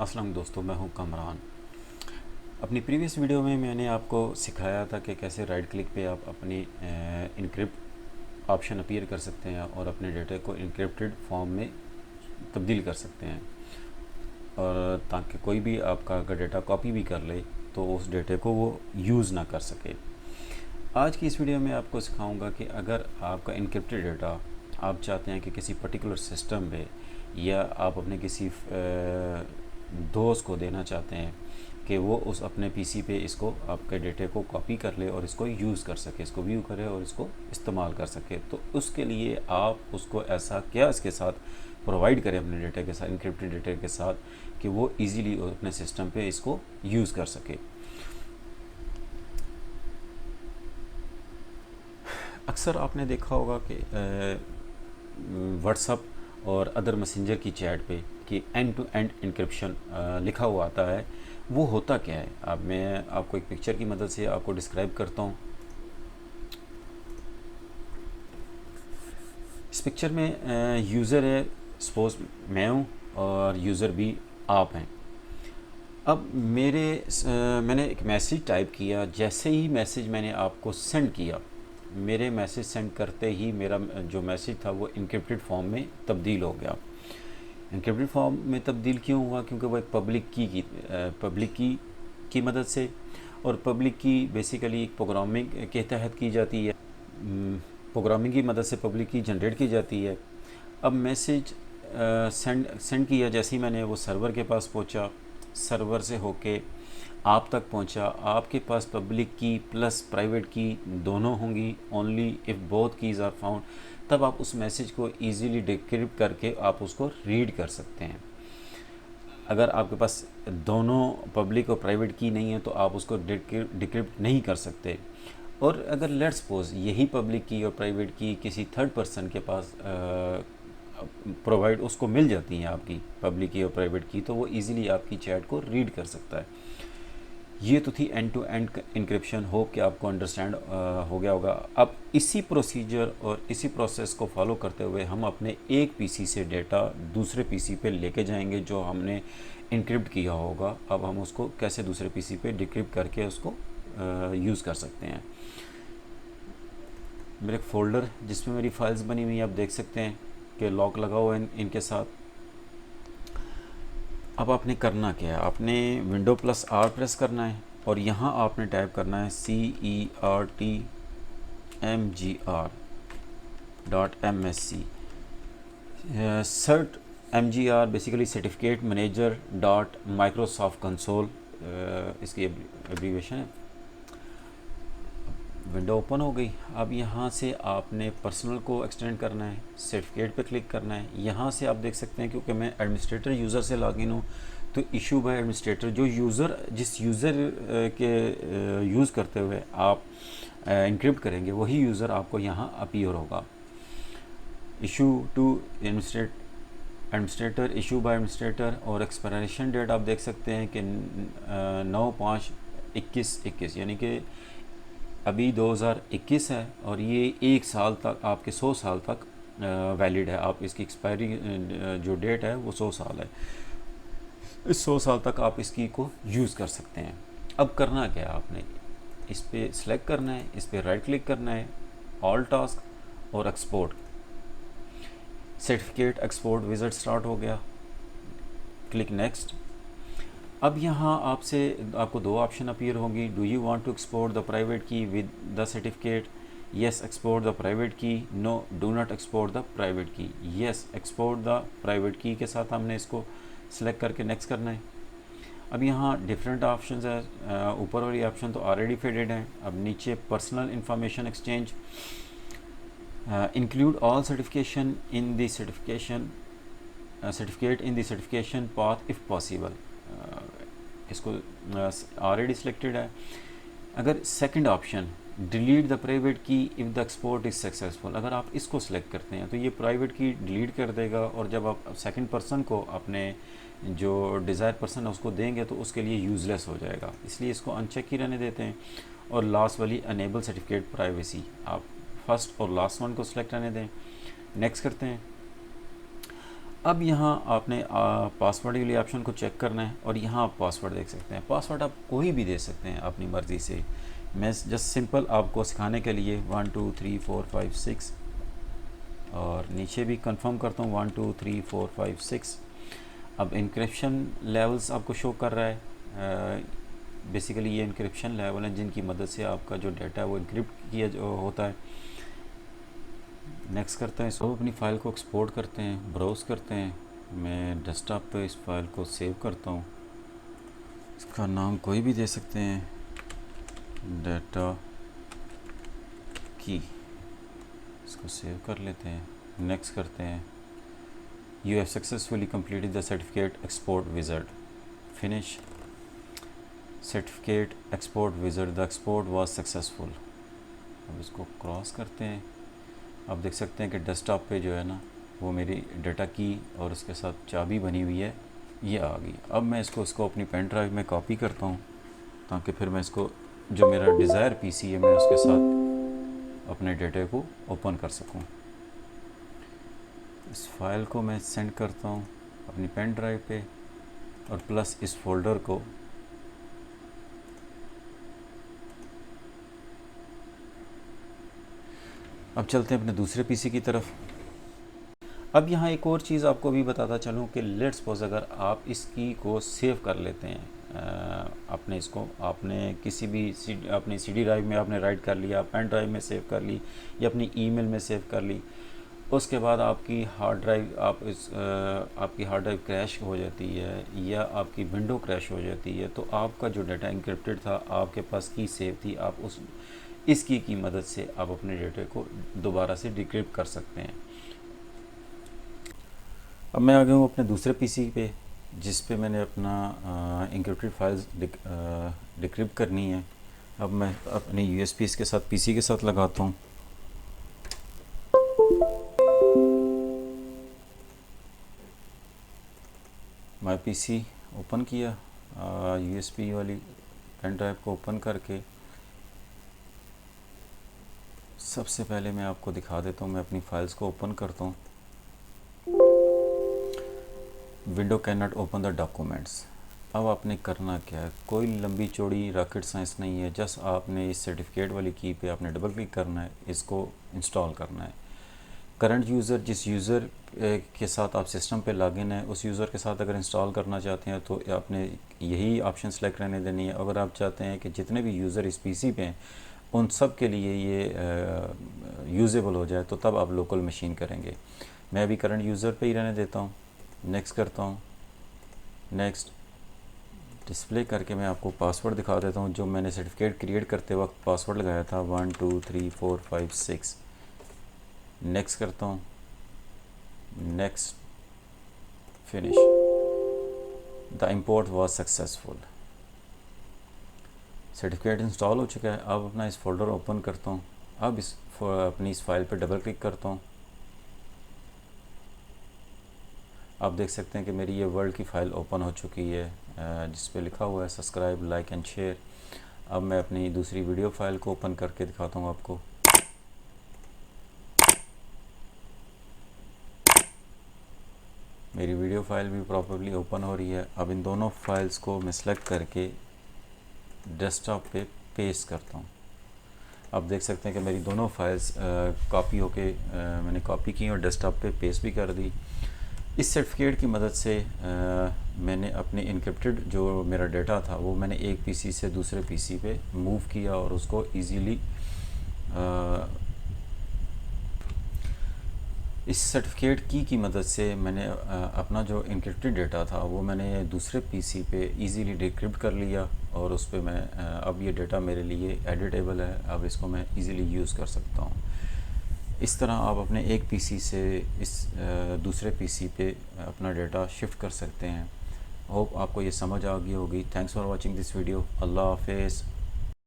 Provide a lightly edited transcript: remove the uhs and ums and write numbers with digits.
अस्सलाम दोस्तों, मैं हूं कमरान। अपनी प्रीवियस वीडियो में मैंने आपको सिखाया था कि कैसे राइट क्लिक पे आप अपनी इनक्रिप्ट ऑप्शन अपीयर कर सकते हैं और अपने डेटा को इनक्रिप्टेड फॉर्म में तब्दील कर सकते हैं, और ताकि कोई भी आपका अगर डेटा कॉपी भी कर ले तो उस डेटे को वो यूज़ ना कर सके। आज की इस वीडियो में आपको सिखाऊंगा कि अगर आपका इनक्रिप्टेड डेटा आप चाहते हैं कि किसी पर्टिकुलर सिस्टम पे या आप अपने किसी दोस्त को देना चाहते हैं कि वो उस अपने पीसी पे इसको आपके डेटे को कॉपी कर ले और इसको यूज़ कर सके, इसको व्यू करे और इसको इस्तेमाल कर सके, तो उसके लिए आप उसको ऐसा क्या इसके साथ प्रोवाइड करें अपने डेटा के साथ, इनक्रिप्टेड डेटा के साथ, कि वो इजीली अपने सिस्टम पे इसको यूज़ कर सके। अक्सर आपने देखा होगा कि व्हाट्सअप और अदर मैसेंजर की चैट पे कि एंड टू एंड इंक्रिप्शन लिखा हुआ आता है। वो होता क्या है, अब मैं आपको एक पिक्चर की मदद से आपको डिस्क्राइब करता हूँ। इस पिक्चर में यूज़र है, सपोज मैं हूँ और यूज़र भी आप हैं। अब मैंने एक मैसेज टाइप किया। जैसे ही मैसेज मैंने आपको सेंड किया, मेरे मैसेज सेंड करते ही मेरा जो मैसेज था वो इनक्रिप्टेड फॉर्म में तब्दील हो गया। इनक्रिप्टेड फॉर्म में तब्दील क्यों हुआ? क्योंकि वो एक पब्लिक की मदद से, और पब्लिक की बेसिकली प्रोग्रामिंग के तहत की जाती है। प्रोग्रामिंग की मदद से पब्लिक की जनरेट की जाती है। अब मैसेज सेंड किया, जैसे ही मैंने वो सर्वर के पास पहुंचा, सर्वर से होके आप तक पहुंचा, आपके पास पब्लिक की प्लस प्राइवेट की दोनों होंगी। Only if both keys are found, तब आप उस मैसेज को इजीली डिक्रिप्ट करके आप उसको रीड कर सकते हैं। अगर आपके पास दोनों पब्लिक और प्राइवेट की नहीं है तो आप उसको डिक्रिप्ट नहीं कर सकते। और अगर लेट्स सपोज यही पब्लिक की और प्राइवेट की किसी थर्ड पर्सन के पास प्रोवाइड उसको मिल जाती हैं, आपकी पब्लिक की और प्राइवेट की, तो वो इजीली आपकी चैट को रीड कर सकता है। ये तो थी end to end encryption. Hope कि आपको अंडरस्टैंड हो गया होगा। अब इसी प्रोसीजर और इसी प्रोसेस को फॉलो करते हुए हम अपने एक पीसी से डेटा दूसरे पीसी पे लेके जाएंगे जो हमने इनक्रिप्ट किया होगा। अब हम उसको कैसे दूसरे पीसी पे डिक्रिप्ट करके उसको यूज़ कर सकते हैं। मेरे एक फ़ोल्डर जिसमें मेरी फाइल्स बनी हुई हैं, आप देख सकते हैं कि लॉक लगा हुआ है इनके साथ। अब आपने करना क्या है, आपने विंडो प्लस आर प्रेस करना है और यहाँ आपने टाइप करना है CERTMGR.MSC। Cert MGR basically certificate manager dot Microsoft console, इसकी एब्रीवेशन है। विंडो ओपन हो गई। अब यहाँ से आपने पर्सनल को एक्सटेंड करना है, सर्टिफिकेट पे क्लिक करना है। यहाँ से आप देख सकते हैं, क्योंकि मैं एडमिनिस्ट्रेटर यूज़र से लॉगिन हूँ, तो इशू बाय एडमिनिस्ट्रेटर, जो यूज़र जिस यूज़र के यूज़ करते हुए आप इनक्रिप्ट करेंगे वही यूज़र आपको यहाँ अपीयर होगा। Issue to administrator, issue by administrator, और एक्सपायरेशन डेट आप देख सकते हैं कि 9/5/21 यानी कि अभी 2021 है और ये 1 साल तक, आपके 100 साल तक वैलिड है। आप इसकी एक्सपायरी जो डेट है वो 100 साल है। इस 100 साल तक आप इसकी को यूज़ कर सकते हैं। अब करना क्या है, आपने इस पर सिलेक्ट करना है, इस पर राइट क्लिक करना है, ऑल टास्क और export. Certificate export wizard start हो गया, क्लिक नेक्स्ट। अब यहाँ आपको दो ऑप्शन अपीयर होंगी। Do you want to export the private key with the certificate? Yes, export the private key. No, do not export the private key. Yes, export the private key के साथ हमने इसको select करके next करना है। अब यहाँ डिफरेंट ऑप्शंस है। ऊपर वाली ऑप्शन तो ऑलरेडी फेडेड है। अब नीचे personal information exchange, include all certification in the certificate in the certification path if possible, इसको ऑलरेडी सिलेक्टेड है। अगर second option delete the private key if the export is successful, अगर आप इसको सिलेक्ट करते हैं तो ये प्राइवेट की डिलीट कर देगा, और जब आप सेकंड पर्सन को अपने जो डिज़ायर पर्सन है उसको देंगे तो उसके लिए यूज़लेस हो जाएगा, इसलिए इसको अनचेक ही रहने देते हैं। और लास्ट वाली अनेबल सर्टिफिकेट प्राइवेसी, आप फर्स्ट और लास्ट वन को सिलेक्ट रहने दें। नेक्स्ट करते हैं। अब यहाँ आपने पासवर्ड वाली ऑप्शन को चेक करना है और यहाँ आप पासवर्ड देख सकते हैं। पासवर्ड आप कोई भी दे सकते हैं अपनी मर्ज़ी से। मैं जस्ट सिंपल आपको सिखाने के लिए 1 2 3 4 5 6 और नीचे भी कंफर्म करता हूँ 1 2 3 4 5 6। अब इंक्रिप्शन लेवल्स आपको शो कर रहा है। बेसिकली ये इंक्रिप्शन लेवल हैं जिनकी मदद से आपका जो डाटा है वो इंक्रिप्ट किया जो होता है। नेक्स्ट करते हैं, इसको अपनी फ़ाइल को एक्सपोर्ट करते हैं, ब्राउज़ करते हैं। मैं डेस्कटॉप पे इस फाइल को सेव करता हूँ। इसका नाम कोई भी दे सकते हैं, डाटा की। इसको सेव कर लेते हैं, नेक्स्ट करते हैं। You have successfully completed the certificate export wizard, finish. Certificate export wizard, the export was successful. अब इसको क्रॉस करते हैं। आप देख सकते हैं कि डेस्कटॉप पे जो है ना वो मेरी डाटा की और उसके साथ चाबी बनी हुई है, ये आ गई। अब मैं इसको अपनी पेन ड्राइव में कॉपी करता हूँ ताकि फिर मैं इसको जो मेरा डिज़ायर पीसी है मैं उसके साथ अपने डाटा को ओपन कर सकूँ। इस फाइल को मैं सेंड करता हूँ अपनी पेन ड्राइव पे और प्लस इस फोल्डर को अब चलते हैं अपने दूसरे पीसी की तरफ। अब यहाँ एक और चीज़ आपको भी बताता चलूँ कि लेट्स सपोज अगर आप इसकी को सेव कर लेते हैं, आपने किसी भी अपनी सीडी ड्राइव में आपने राइट कर लिया, पेन ड्राइव में सेव कर ली या अपनी ईमेल में सेव कर ली, उसके बाद आपकी हार्ड ड्राइव आपकी हार्ड ड्राइव क्रैश हो जाती है या आपकी विंडो क्रैश हो जाती है, तो आपका जो डाटा इंक्रिप्टेड था, आपके पास की सेव थी, आप इस की मदद से आप अपने डाटा को दोबारा से डिक्रिप्ट कर सकते हैं। अब मैं आ गया हूँ अपने दूसरे पीसी पे जिस पे मैंने अपना इंक्रिप्टेड फाइल्स डिक्रिप्ट करनी है। अब मैं अपने यूएसबी के साथ पीसी के साथ लगाता हूँ। माय पीसी ओपन किया, यूएसबी वाली पेन ड्राइव को ओपन करके सबसे पहले मैं आपको दिखा देता हूँ। मैं अपनी फाइल्स को ओपन करता हूँ। Window can not open the documents. अब आपने करना क्या है, कोई लंबी चौड़ी रॉकेट साइंस नहीं है। जस्ट आपने इस सर्टिफिकेट वाली की पे आपने डबल क्लिक करना है, इसको इंस्टॉल करना है। करंट यूज़र, जिस यूज़र के साथ आप सिस्टम पे लॉगिन है, उस यूज़र के साथ अगर इंस्टॉल करना चाहते हैं तो आपने यही ऑप्शन सेलेक्ट रहने देनी है। अगर आप चाहते हैं कि जितने भी यूज़र इस पीसी पे हैं उन सब के लिए ये यूज़ेबल हो जाए तो तब आप लोकल मशीन करेंगे। मैं अभी करंट यूज़र पे ही रहने देता हूँ। नेक्स्ट करता हूँ। नेक्स्ट डिस्प्ले करके मैं आपको पासवर्ड दिखा देता हूँ जो मैंने सर्टिफिकेट क्रिएट करते वक्त पासवर्ड लगाया था, 1 2 3 4 5 6। नेक्स्ट करता हूँ, next, finish. The import was successful. Certificate install हो चुका है। अब अपना इस फोल्डर ओपन करता हूँ। अब अपनी इस फाइल पर डबल क्लिक करता हूँ। आप देख सकते हैं कि मेरी ये वर्ल्ड की फ़ाइल ओपन हो चुकी है जिस पे लिखा हुआ है सब्सक्राइब, लाइक एंड शेयर। अब मैं अपनी दूसरी वीडियो फाइल को ओपन करके दिखाता हूँ आपको। मेरी वीडियो फाइल भी प्रॉपर्ली ओपन हो रही है। अब इन दोनों फाइल्स को मैं सेलेक्ट करके डेस्कटॉप पे पेस्ट करता हूँ। आप देख सकते हैं कि मेरी दोनों फाइल्स कॉपी होके मैंने कॉपी की और डेस्कटॉप पे पेस्ट भी कर दी। इस सर्टिफिकेट की मदद से मैंने अपने इनक्रिप्टेड जो मेरा डाटा था वो मैंने एक पीसी से दूसरे पीसी पे मूव किया और उसको इजीली इस सर्टिफिकेट की मदद से मैंने अपना जो इनक्रिप्टेड डाटा था वो मैंने दूसरे पीसी पे इजीली डिक्रिप्ट कर लिया और उस पर मैं अब ये डाटा मेरे लिए एडिटेबल है। अब इसको मैं इजीली यूज़ कर सकता हूँ। इस तरह आप अपने एक पीसी से इस दूसरे पीसी पे अपना डाटा शिफ्ट कर सकते हैं। होप आपको ये समझ आ गई होगी। Thanks for watching this video. अल्लाह हाफिज़।